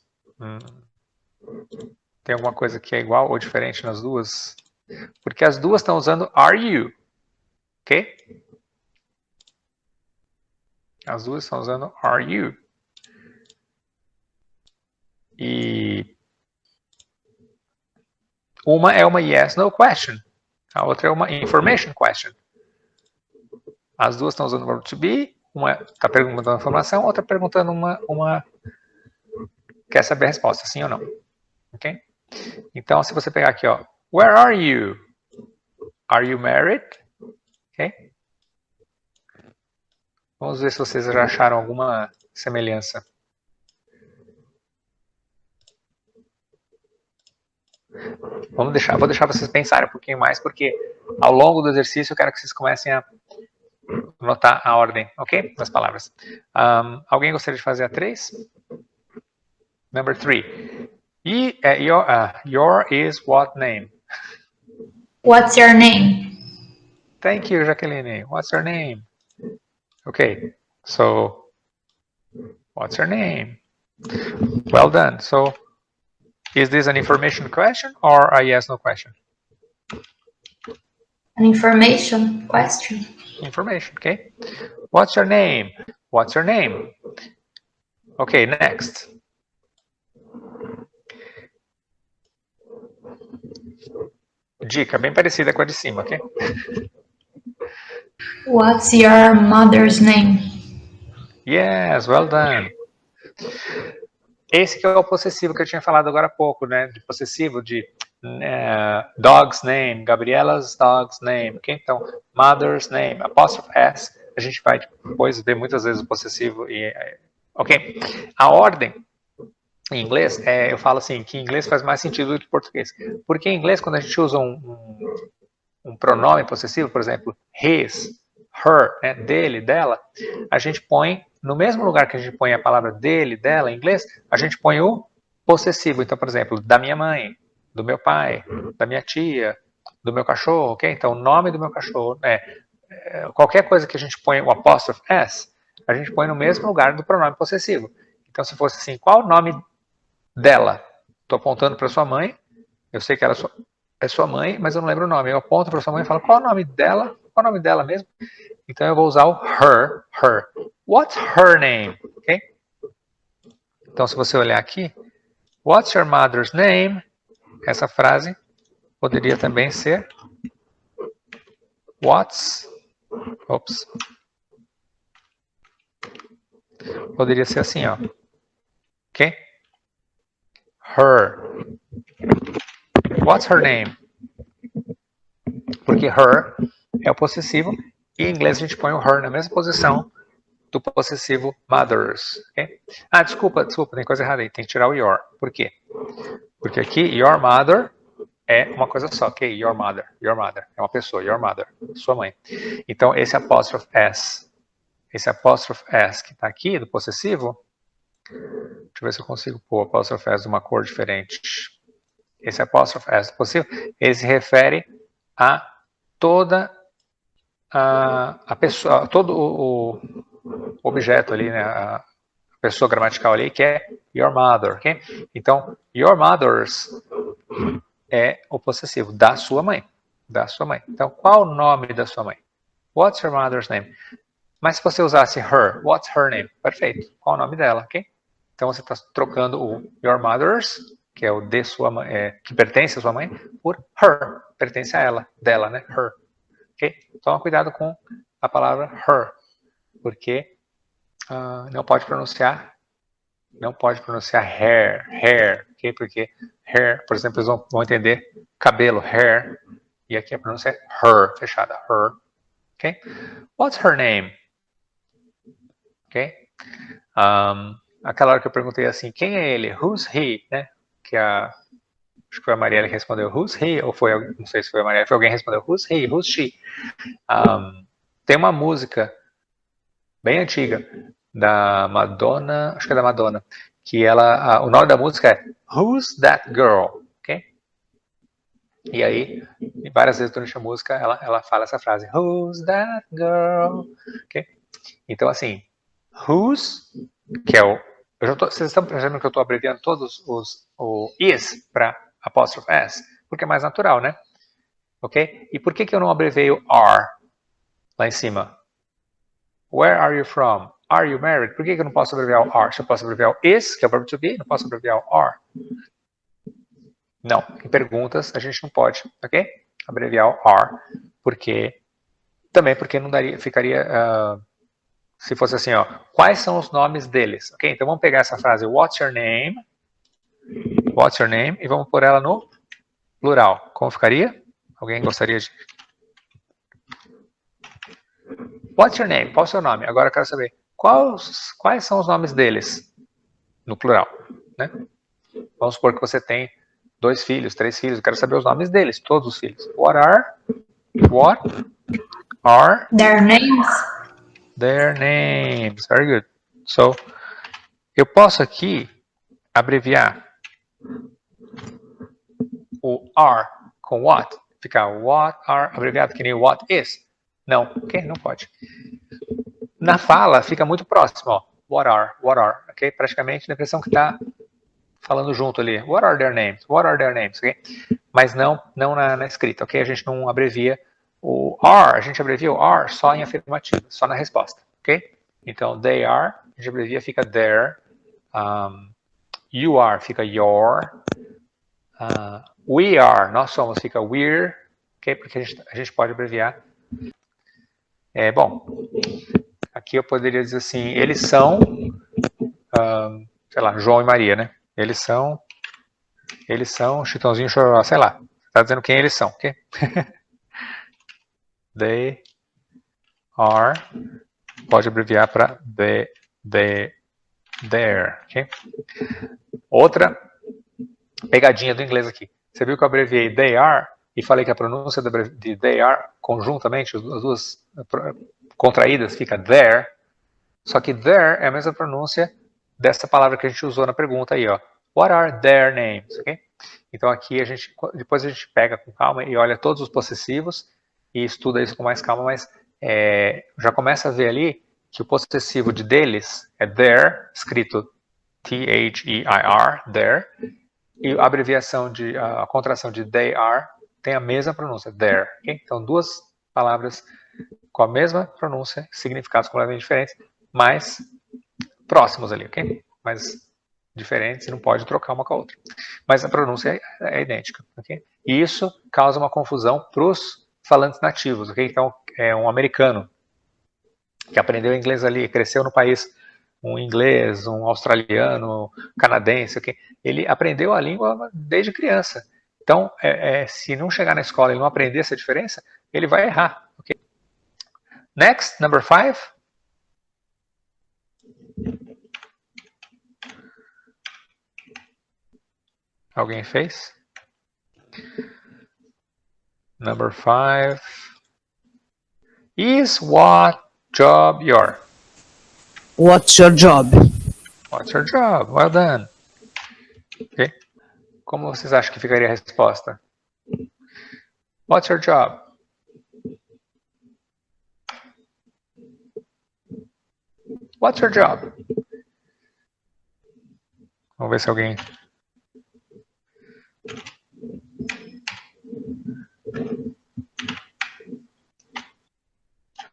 Tem alguma coisa que é igual ou diferente nas duas? Porque as duas estão usando are you. Ok? As duas estão usando are you. E uma é uma yes, no question. A outra é uma information question. As duas estão usando o verbo to be. Uma está perguntando informação, outra perguntando uma quer saber a resposta, sim ou não. Ok? Então, se você pegar aqui, ó, where are you? Are you married? Ok? Vamos ver se vocês já acharam alguma semelhança. Vou deixar vocês pensarem um pouquinho mais, porque ao longo do exercício eu quero que vocês comecem a notar a ordem, ok? Das palavras. Alguém gostaria de fazer a 3? Number 3. Your is what name? What's your name? Thank you, Jacqueline. What's your name? Okay, so what's your name? Well done. So, is this an information question or a yes/no question? An information question. Information, okay. What's your name? What's your name? Okay, next. Dica bem parecida com a de cima, ok? What's your mother's name? Yes, well done. Esse que é o possessivo que eu tinha falado agora há pouco, né? De possessivo de dog's name, Gabriela's dog's name, ok? Então, mother's name, apóstrofe S, a gente vai depois ver muitas vezes o possessivo e... ok? A ordem em inglês, eu falo assim, que em inglês faz mais sentido do que em português. Porque em inglês, quando a gente usa um pronome possessivo, por exemplo, his, her, né, dele, dela, a gente põe, no mesmo lugar que a gente põe a palavra dele, dela, em inglês, a gente põe o possessivo. Então, por exemplo, da minha mãe, do meu pai, da minha tia, do meu cachorro, ok? Então, o nome do meu cachorro, qualquer coisa que a gente põe o apóstrofe S, a gente põe no mesmo lugar do pronome possessivo. Então, se fosse assim, qual o nome dela? Estou apontando para sua mãe, eu sei que ela é sua mãe, mas eu não lembro o nome. Eu aponto para sua mãe e falo, qual é o nome dela? Qual é o nome dela mesmo? Então eu vou usar o her. What's her name? Okay? Então se você olhar aqui, what's your mother's name? Essa frase poderia também ser poderia ser assim, ó. Ok? Her. What's her name? Porque her é o possessivo e em inglês a gente põe o her na mesma posição do possessivo mothers. Okay? Desculpa, tem coisa errada aí, tem que tirar o your. Por quê? Porque aqui your mother é uma coisa só, ok? Your mother é uma pessoa, your mother, sua mãe. Então esse apóstrofe S que está aqui do possessivo, deixa eu ver se eu consigo pôr o apóstrofe S de uma cor diferente. Esse apóstrofe S do possessivo, ele se refere a toda a pessoa, todo o objeto ali, né, a pessoa gramatical ali, que é your mother, ok? Então, your mother's é o possessivo, da sua mãe. Então, qual o nome da sua mãe? What's your mother's name? Mas se você usasse her, what's her name? Perfeito. Qual o nome dela, ok? Então, você está trocando o your mother's, que é o de sua mãe, que pertence à sua mãe, por her, pertence a ela, dela, né? Her. Ok? Toma cuidado com a palavra her, porque não pode pronunciar hair, ok? Porque hair, por exemplo, eles vão entender cabelo, hair, e aqui a pronúncia é her, fechada, her, ok? What's her name? Ok? Aquela hora que eu perguntei assim, quem é ele? Who's he? Né? Que a Acho que foi a Marielle que respondeu who's he, ou foi, não sei se foi a Marielle, foi alguém que respondeu who's he, who's she. Tem uma música bem antiga da Madonna, acho que é da Madonna, que ela, o nome da música é Who's That Girl, ok? E aí, várias vezes durante a música, ela fala essa frase, Who's That Girl, ok? Então, assim, who's, que é o, vocês estão percebendo que eu estou abreviando todos o is para apóstrofe s, porque é mais natural, né? Ok? E por que eu não abreviei o are lá em cima? Where are you from? Are you married? Por que eu não posso abreviar o are? Se eu posso abreviar o is, que é o verbo to be, não posso abreviar o are. Não, em perguntas a gente não pode, ok? Abreviar o are, porque não daria, ficaria, se fosse assim, ó, quais são os nomes deles, ok? Então vamos pegar essa frase, what's your name, e vamos pôr ela no plural. Como ficaria? Alguém gostaria de... What's your name? Qual é o seu nome? Agora eu quero saber quais são os nomes deles no plural, né? Vamos supor que você tem 2 filhos, 3 filhos, eu quero saber os nomes deles, todos os filhos. What are Their names? Their names. Very good. So, eu posso aqui abreviar o are com what. Ficar what are abreviado que nem what is. Não, ok? Não pode. Na fala fica muito próximo, ó. What are, ok? Praticamente na impressão que está falando junto ali. What are their names? Ok? Mas não na escrita, ok? A gente não abrevia o are, a gente abrevia o are só em afirmativa, só na resposta, ok? Então, they are, a gente abrevia, fica their. You are, fica your. We are, nós somos, fica we're, ok? Porque a gente pode abreviar. Bom, aqui eu poderia dizer assim, eles são, sei lá, João e Maria, né? Eles são Chitãozinho, Chororó, sei lá. Tá dizendo quem eles são, ok? They are, pode abreviar para their, ok? Outra pegadinha do inglês aqui. Você viu que eu abreviei they are e falei que a pronúncia de they are, conjuntamente, as duas contraídas, fica there. Só que there é a mesma pronúncia dessa palavra que a gente usou na pergunta aí, ó. What are their names, ok? Então aqui depois a gente pega com calma e olha todos os possessivos e estuda isso com mais calma, mas já começa a ver ali que o possessivo de deles é their, escrito T-H-E-I-R, their, e a abreviação a contração de they are tem a mesma pronúncia, their. Okay? Então duas palavras com a mesma pronúncia, significados completamente diferentes, mas próximos ali, ok? Mas diferentes e não pode trocar uma com a outra. Mas a pronúncia é idêntica, ok? E isso causa uma confusão para os falantes nativos, ok? Então, é um americano que aprendeu inglês ali, cresceu no país, um inglês, um australiano, canadense, ok? Ele aprendeu a língua desde criança. Então, se não chegar na escola e não aprender essa diferença, ele vai errar, ok? Next, number 5. Alguém fez? Number 5. Is what job your? What's your job? What's your job? Well done. Okay. Como vocês acham que ficaria a resposta? What's your job? What's your job? Vamos ver se alguém...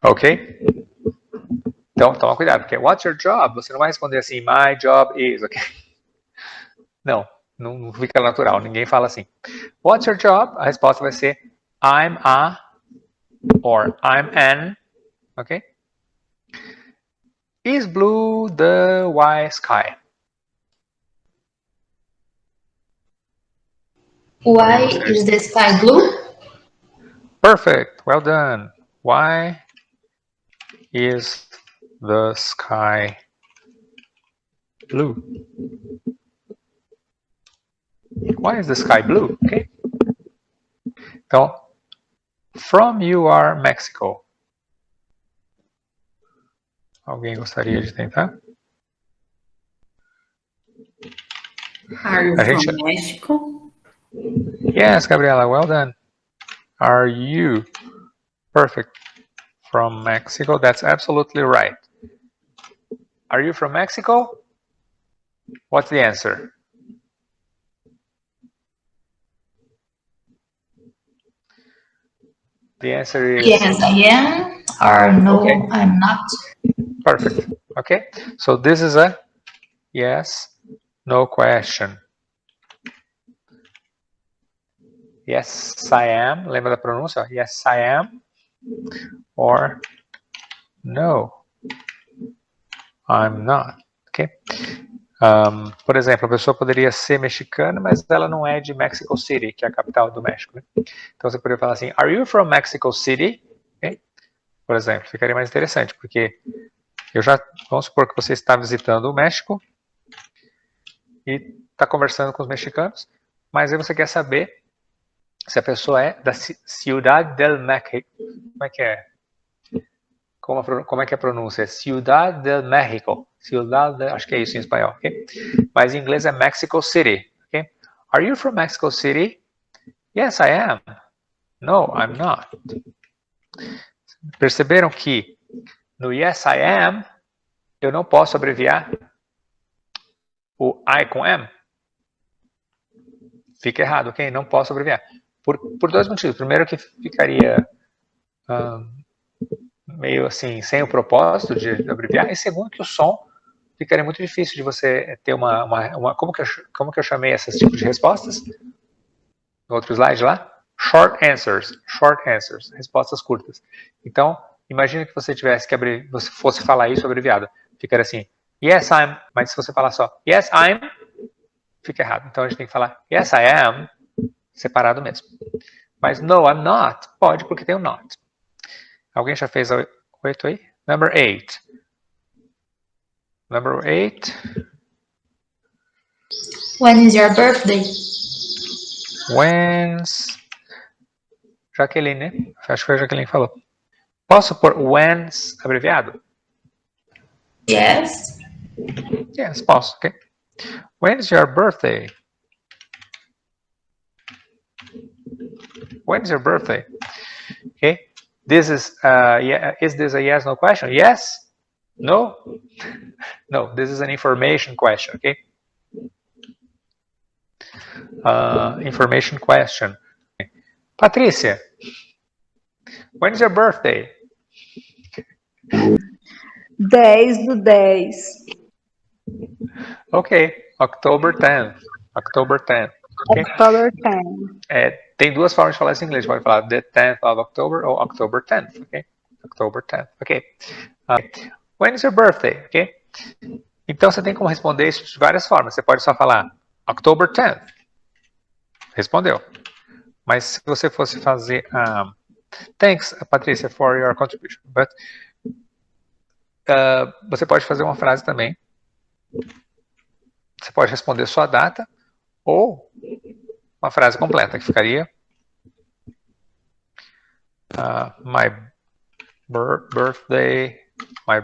Ok? Então, toma cuidado, porque what's your job? Você não vai responder assim, my job is, ok? Não fica natural, ninguém fala assim. What's your job? A resposta vai ser I'm a or I'm an, ok? Is blue the white sky? Why is the sky blue? Perfect, well done. Why is the sky blue? Why is the sky blue? Ok? Então, from you are Mexico. Alguém gostaria de tentar? Are you A from gente- Mexico? Yes, Gabriela, well done. Are you perfect from Mexico? That's absolutely right. Are you from Mexico? What's the answer? The answer is Yes, I am. Or no, Okay. I'm not. perfect. Okay, so this is a yes, no question. Yes, I am. Lembra da pronúncia? Yes, I am. Or no, I'm not. Ok? Por exemplo, a pessoa poderia ser mexicana, mas ela não é de Mexico City, que é a capital do México. Né? Então você poderia falar assim: Are you from Mexico City? Okay? Por exemplo, ficaria mais interessante, porque vamos supor que você está visitando o México e está conversando com os mexicanos, mas aí você quer saber se a pessoa é da Ciudad del México. Como é que é? Como é que é a pronúncia? Ciudad del México. Acho que é isso em espanhol, ok? Mas em inglês é Mexico City, ok? Are you from Mexico City? Yes, I am. No, I'm not. Perceberam que no Yes, I am, eu não posso abreviar o I com am? Fica errado, ok? Não posso abreviar. Por dois motivos. Primeiro que ficaria meio assim, sem o propósito de abreviar. E segundo que o som ficaria muito difícil de você ter uma como que eu chamei esses tipos de respostas? No outro slide lá? Short answers, respostas curtas. Então, imagina que você tivesse que você fosse falar isso abreviado. Ficaria assim, yes, I'm, mas se você falar só, yes, I'm, fica errado. Então a gente tem que falar, yes, I am, separado mesmo. Mas no, I'm not, pode porque tem o not. Alguém já fez a 8 aí? Number 8. Number 8. When is your birthday? When's... Jaqueline, né? Acho que foi a Jaqueline que falou. Posso pôr when's abreviado? Yes. Yes, posso, ok. When's your birthday? When's your birthday? Okay. This is this a yes, no question? Yes? No? No, this is an information question, okay? Information question. Patrícia, when is your birthday? 10/10. Ok, October 10th. October 10th. Okay? October 10. Tem duas formas de falar isso em inglês. Pode falar the 10th of October ou October 10th. Ok? October 10th. Ok. When is your birthday? Ok? Então você tem como responder isso de várias formas. Você pode só falar October 10th. Respondeu. Mas se você fosse fazer thanks, Patrícia, for your contribution. But você pode fazer uma frase também. Você pode responder só a data ou uma frase completa que ficaria my birthday, my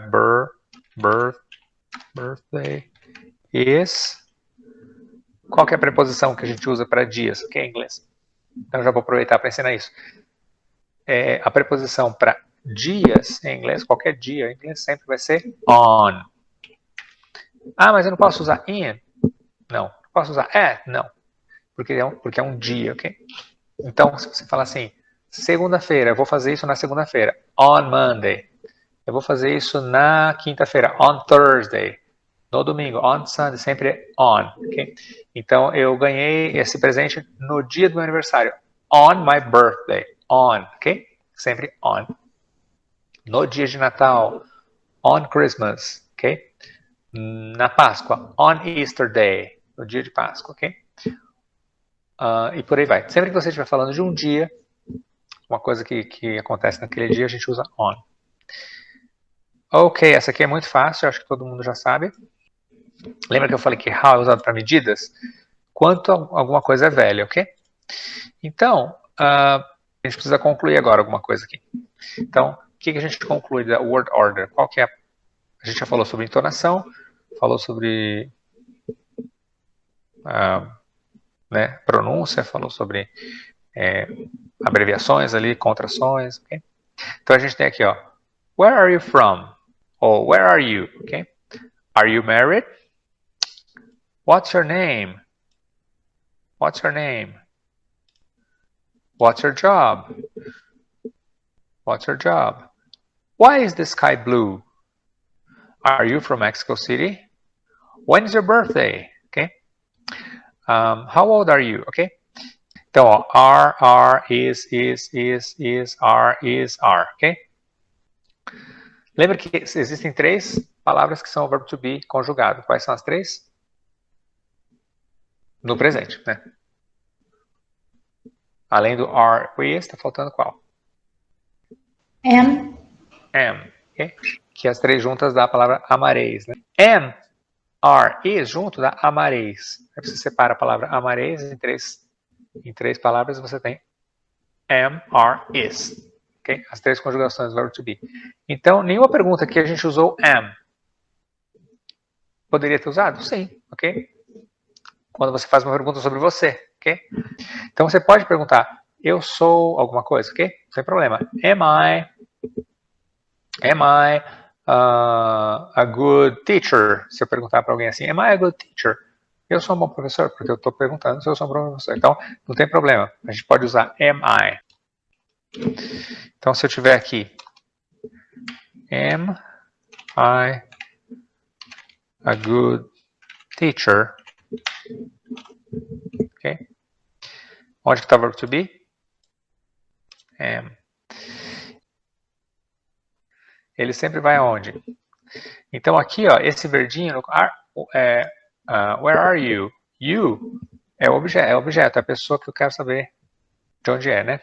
birthday is... Qual que é a preposição que a gente usa para dias, que é em inglês? Então já vou aproveitar para ensinar isso. A preposição para dias em inglês, qualquer dia em inglês sempre vai ser on. Mas eu não posso usar in? Não. Posso usar at? Não. Porque é um dia, ok? Então, se você falar assim, segunda-feira, eu vou fazer isso na segunda-feira. On Monday. Eu vou fazer isso na quinta-feira. On Thursday. No domingo. On Sunday. Sempre é on, ok? Então, eu ganhei esse presente no dia do meu aniversário. On my birthday. On, ok? Sempre on. No dia de Natal. On Christmas, ok? Na Páscoa. On Easter Day. No dia de Páscoa, ok? E por aí vai. Sempre que você estiver falando de um dia, uma coisa que acontece naquele dia, a gente usa on. Ok, essa aqui é muito fácil, acho que todo mundo já sabe. Lembra que eu falei que how é usado para medidas? quanto alguma coisa é velha, ok? Então, a gente precisa concluir agora alguma coisa aqui. Então, o que a gente conclui da word order? Qual que é? A gente já falou sobre entonação, falou sobre né, pronúncia, falou sobre abreviações ali, contrações, ok? Então a gente tem aqui, ó, where are you from? Ou where are you, ok? Are you married? What's your name? What's your name? What's your job? What's your job? Why is the sky blue? Are you from Mexico City? When is your birthday? Okay. How old are you? Okay. Então, ó, are, is, are, ok? Lembra que existem 3 palavras que são o verbo to be conjugado. Quais são as 3? No presente, né? Além do are, is, está faltando qual? Am. Am, ok? Que as 3 juntas dá a palavra amareis, né? Am, are, is, junto dá amareis. Aí você separa a palavra amareis em 3 palavras, você tem am, are, is. Okay? As 3 conjugações do verbo to be. Então, nenhuma pergunta que a gente usou am poderia ter usado? Sim, ok? Quando você faz uma pergunta sobre você, ok? Então, você pode perguntar, eu sou alguma coisa, ok? Não tem problema. Am I a good teacher? Se eu perguntar para alguém assim, am I a good teacher? Eu sou um bom professor, porque eu estou perguntando se eu sou um bom professor. Então, não tem problema. A gente pode usar am I. Então, se eu tiver aqui, am I a good teacher? Ok? Onde que está o verbo to be? Am. Ele sempre vai aonde? Então, aqui, ó, esse verdinho, where are you? You é o objeto, é a pessoa que eu quero saber de onde é, né?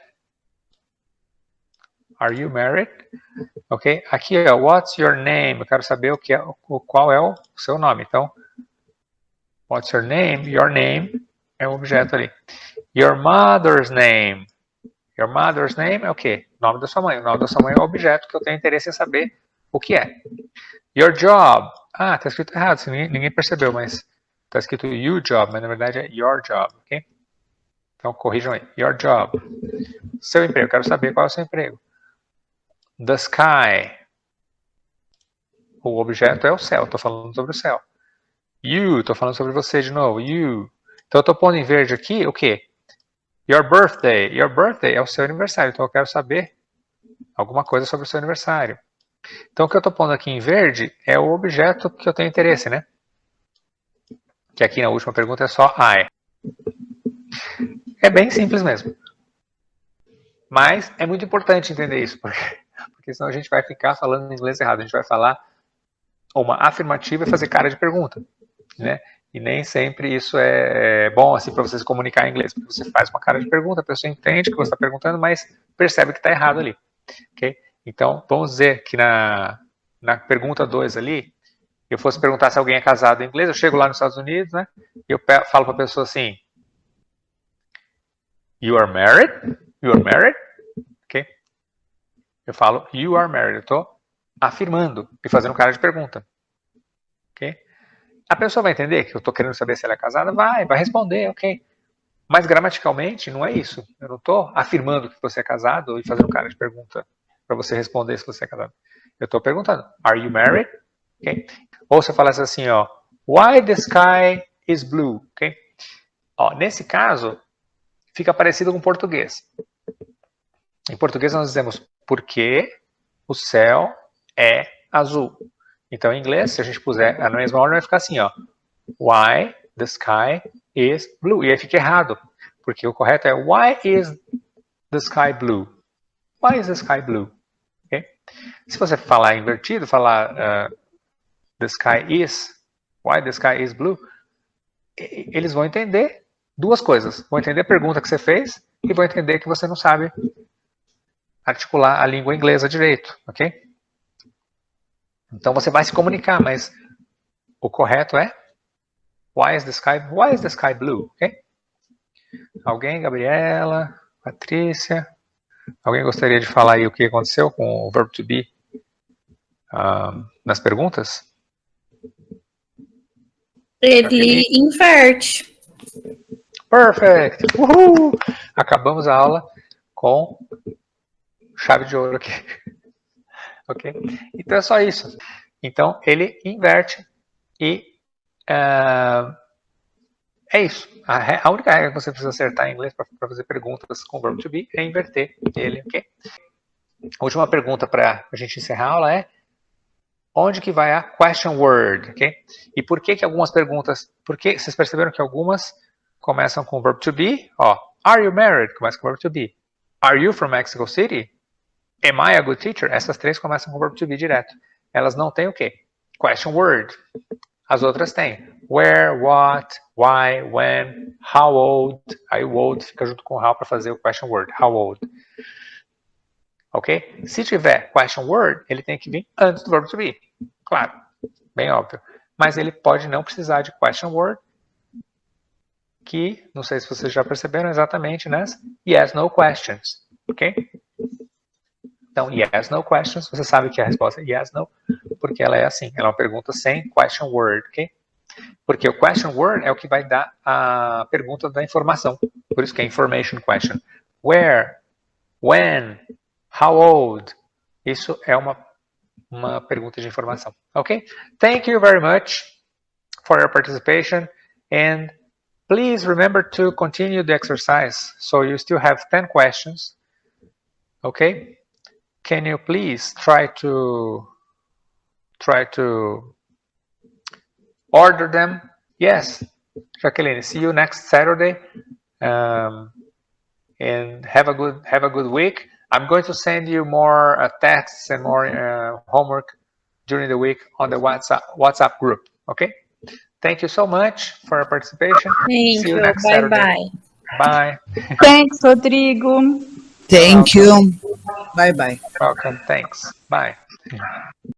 Are you married? Ok? Aqui, ó, what's your name? Eu quero saber qual é o seu nome. Então, what's your name? Your name é o objeto ali. Your mother's name. Your mother's name é o quê? O nome da sua mãe. O nome da sua mãe é o objeto que eu tenho interesse em saber o que é. Your job. Ah, tá escrito errado, ninguém percebeu, mas tá escrito you job, mas na verdade é your job, ok? Então corrijam aí. Your job. Seu emprego, quero saber qual é o seu emprego. The sky. O objeto é o céu, estou falando sobre o céu. You, estou falando sobre você de novo. You. Então eu estou pondo em verde aqui o quê? Your birthday. Your birthday é o seu aniversário, então eu quero saber alguma coisa sobre o seu aniversário. Então o que eu estou pondo aqui em verde é o objeto que eu tenho interesse, né? Que aqui na última pergunta é só I. É bem simples mesmo. Mas é muito importante entender isso, porque senão a gente vai ficar falando inglês errado. A gente vai falar uma afirmativa e fazer cara de pergunta, né? E nem sempre isso é bom assim para você se comunicar em inglês. Porque você faz uma cara de pergunta, a pessoa entende o que você está perguntando, mas percebe que está errado ali. Ok? Então, vamos dizer que na pergunta 2 ali, eu fosse perguntar se alguém é casado em inglês, eu chego lá nos Estados Unidos, né? E eu falo para a pessoa assim, you are married? You are married? Ok? Eu falo, you are married. Eu estou afirmando e fazendo cara de pergunta. Ok? A pessoa vai entender que eu estou querendo saber se ela é casada? Vai responder, ok. Mas gramaticalmente não é isso. Eu não estou afirmando que você é casado e fazendo cara de pergunta para você responder se você é casado. Eu estou perguntando, are you married? Okay? Ou se eu falasse assim, ó, why the sky is blue? Okay? Ó, nesse caso, fica parecido com o português. Em português nós dizemos, por que o céu é azul? Então, em inglês, se a gente puser na mesma ordem, vai ficar assim, ó, why the sky is blue? E aí fica errado, porque o correto é why is the sky blue? Why is the sky blue? Okay? Se você falar invertido, falar the sky is, why the sky is blue, eles vão entender duas coisas. Vão entender a pergunta que você fez e vão entender que você não sabe articular a língua inglesa direito, ok? Então você vai se comunicar, mas o correto é Why is the sky blue? Okay? Alguém? Gabriela? Patrícia? Alguém gostaria de falar aí o que aconteceu com o verbo to be nas perguntas? Ele inverte. Perfect! Uhul! Acabamos a aula com chave de ouro aqui. Ok? Então é só isso. Então ele inverte e é isso. A única regra que você precisa acertar em inglês para fazer perguntas com o verbo to be é inverter ele, ok? A última pergunta para a gente encerrar a aula é: onde que vai a question word, ok? E por que algumas perguntas... Porque vocês perceberam que algumas começam com o verbo to be? Ó, are you married? Começa com o verbo to be. Are you from Mexico City? Am I a good teacher? Essas três começam com o verbo to be direto. Elas não têm o quê? Question word. As outras têm where, what, why, when, how old. Aí o old fica junto com o how para fazer o question word. How old. Ok? Se tiver question word, ele tem que vir antes do verbo to be. Claro, bem óbvio. Mas ele pode não precisar de question word, que, não sei se vocês já perceberam exatamente, nas yes, no questions. Ok? Então, yes, no questions, você sabe que a resposta é yes, no, porque ela é assim, ela é uma pergunta sem question word, ok? Porque o question word é o que vai dar a pergunta da informação. Por isso que é information question. Where, when, how old? Isso é uma pergunta de informação, ok? Thank you very much for your participation, and please remember to continue the exercise. So you still have 10 questions, okay? Can you please try to order them? Yes, Jacqueline. See you next Saturday, and have a good week. I'm going to send you more texts and more homework during the week on the WhatsApp group. Okay. Thank you so much for your participation. Thank See you you. next Bye Saturday. bye. Bye. Thanks, Rodrigo. Thank you. Bye bye. Welcome. Thanks. Bye.